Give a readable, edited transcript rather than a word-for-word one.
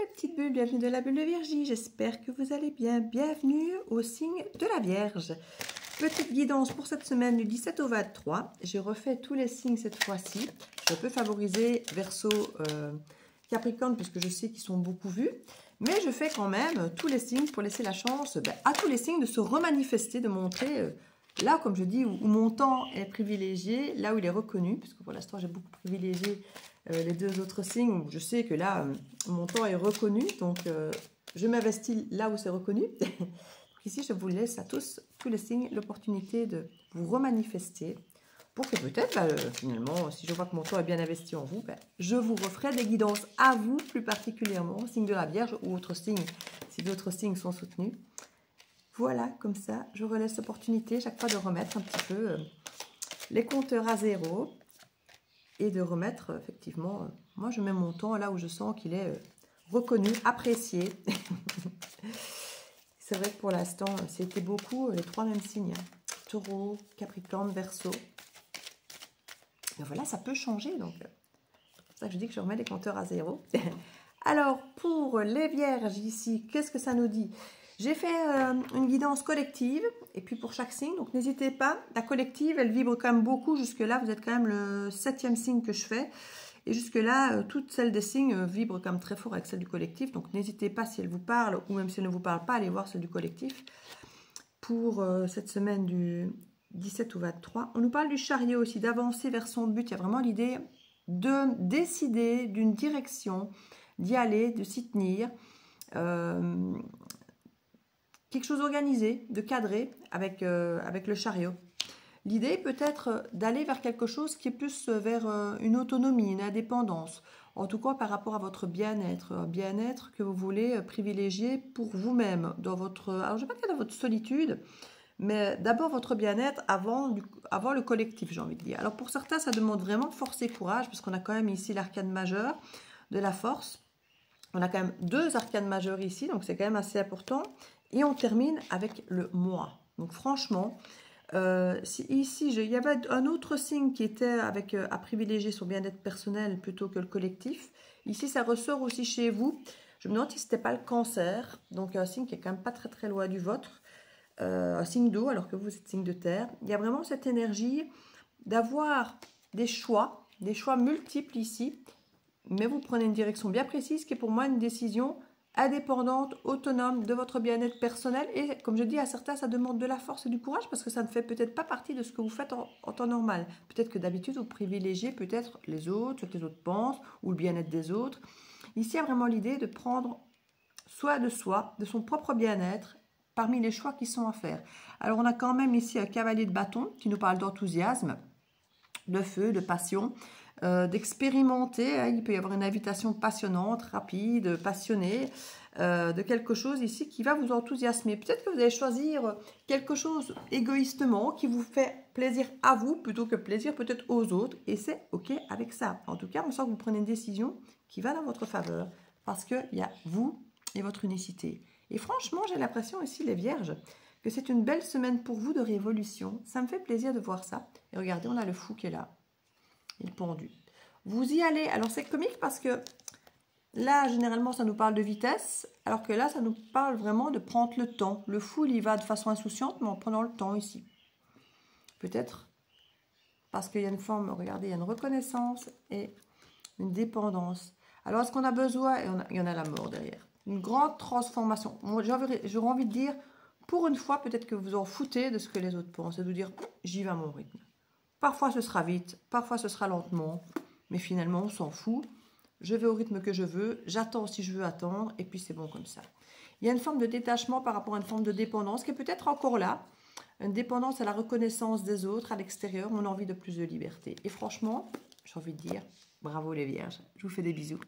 mes petites bulles, bienvenue de la bulle de Virgie, j'espère que vous allez bien. Bienvenue au signe de la Vierge. Petite guidance pour cette semaine du 17 au 23. J'ai refait tous les signes cette fois-ci. Je peux favoriser Verseau, Capricorne puisque je sais qu'ils sont beaucoup vus. Mais je fais quand même tous les signes pour laisser la chance à tous les signes de se remanifester, de montrer là, comme je dis, où mon temps est privilégié, là où il est reconnu, puisque pour l'instant j'ai beaucoup privilégié les deux autres signes où je sais que là, mon temps est reconnu, donc je m'investis là où c'est reconnu. Ici, je vous laisse à tous les signes, l'opportunité de vous remanifester pour que peut-être, finalement, si je vois que mon temps est bien investi en vous, je vous referai des guidances à vous, plus particulièrement, signe de la Vierge ou autres signes, si d'autres signes sont soutenus. Voilà, comme ça, je relaisse l'opportunité chaque fois de remettre un petit peu les compteurs à zéro et de remettre, effectivement, moi je mets mon temps là où je sens qu'il est reconnu, apprécié. C'est vrai que pour l'instant, c'était beaucoup les trois mêmes signes. Taureau, Capricorne, Verseau. Mais voilà, ça peut changer, donc c'est pour ça que je dis que je remets les compteurs à zéro. Alors, pour les Vierges ici, qu'est-ce que ça nous dit? J'ai fait une guidance collective, et puis pour chaque signe, donc n'hésitez pas, la collective, elle vibre quand même beaucoup, jusque-là, vous êtes quand même le 7e signe que je fais, et jusque-là, toutes celles des signes vibrent quand même très fort avec celle du collectif, donc n'hésitez pas si elle vous parle, ou même si elle ne vous parle pas, allez voir celle du collectif, pour cette semaine du 17 au 23. On nous parle du chariot aussi, d'avancer vers son but, il y a vraiment l'idée de décider d'une direction, d'y aller, de s'y tenir, quelque chose d'organisé, de cadré avec le chariot. L'idée peut être d'aller vers quelque chose qui est plus vers une autonomie, une indépendance. En tout cas, par rapport à votre bien-être, un bien-être que vous voulez privilégier pour vous-même, dans votre, alors je ne vais pas dire dans votre solitude, mais d'abord votre bien-être avant le collectif, j'ai envie de dire. Alors pour certains, ça demande vraiment force et courage, parce qu'on a quand même ici l'arcane majeur de la force. On a quand même deux arcanes majeures ici, donc c'est quand même assez important. Et on termine avec le moi. Donc franchement, ici, il y avait un autre signe qui était à privilégier son bien-être personnel plutôt que le collectif. Ici, ça ressort aussi chez vous. Je me demande si ce n'était pas le Cancer. Donc un signe qui est quand même pas très très loin du vôtre. Un signe d'eau alors que vous êtes signe de terre. Il y a vraiment cette énergie d'avoir des choix multiples ici. Mais vous prenez une direction bien précise qui est pour moi une décision indépendante, autonome de votre bien-être personnel. Et comme je dis à certains, ça demande de la force et du courage parce que ça ne fait peut-être pas partie de ce que vous faites en temps normal. Peut-être que d'habitude, vous privilégiez peut-être les autres, ce que les autres pensent ou le bien-être des autres. Ici, il y a vraiment l'idée de prendre soin de soi, de son propre bien-être parmi les choix qui sont à faire. Alors, on a quand même ici un cavalier de bâton qui nous parle d'enthousiasme, de feu, de passion, d'expérimenter. Il peut y avoir une invitation passionnante, rapide, passionnée, de quelque chose ici qui va vous enthousiasmer. Peut-être que vous allez choisir quelque chose égoïstement qui vous fait plaisir à vous plutôt que plaisir peut-être aux autres. Et c'est OK avec ça. En tout cas, on sent que vous prenez une décision qui va dans votre faveur parce qu'il y a vous et votre unicité. Et franchement, j'ai l'impression ici, les Vierges, que c'est une belle semaine pour vous de révolution. Ça me fait plaisir de voir ça. Et regardez, on a le fou qui est là. Il pendu. Vous y allez. Alors, c'est comique parce que là, généralement, ça nous parle de vitesse, alors que là, ça nous parle vraiment de prendre le temps. Le fou, il y va de façon insouciante, mais en prenant le temps ici. Peut-être parce qu'il y a une forme, regardez, il y a une reconnaissance et une dépendance. Alors, est-ce qu'on a besoin, et il y en a la mort derrière, une grande transformation. J'aurais envie de dire, pour une fois, peut-être que vous en foutez de ce que les autres pensent, et de vous dire, j'y vais à mon rythme. Parfois, ce sera vite, parfois, ce sera lentement, mais finalement, on s'en fout. Je vais au rythme que je veux, j'attends si je veux attendre, et puis c'est bon comme ça. Il y a une forme de détachement par rapport à une forme de dépendance qui est peut-être encore là, une dépendance à la reconnaissance des autres, à l'extérieur, on a envie de plus de liberté. Et franchement, j'ai envie de dire, bravo les Vierges, je vous fais des bisous.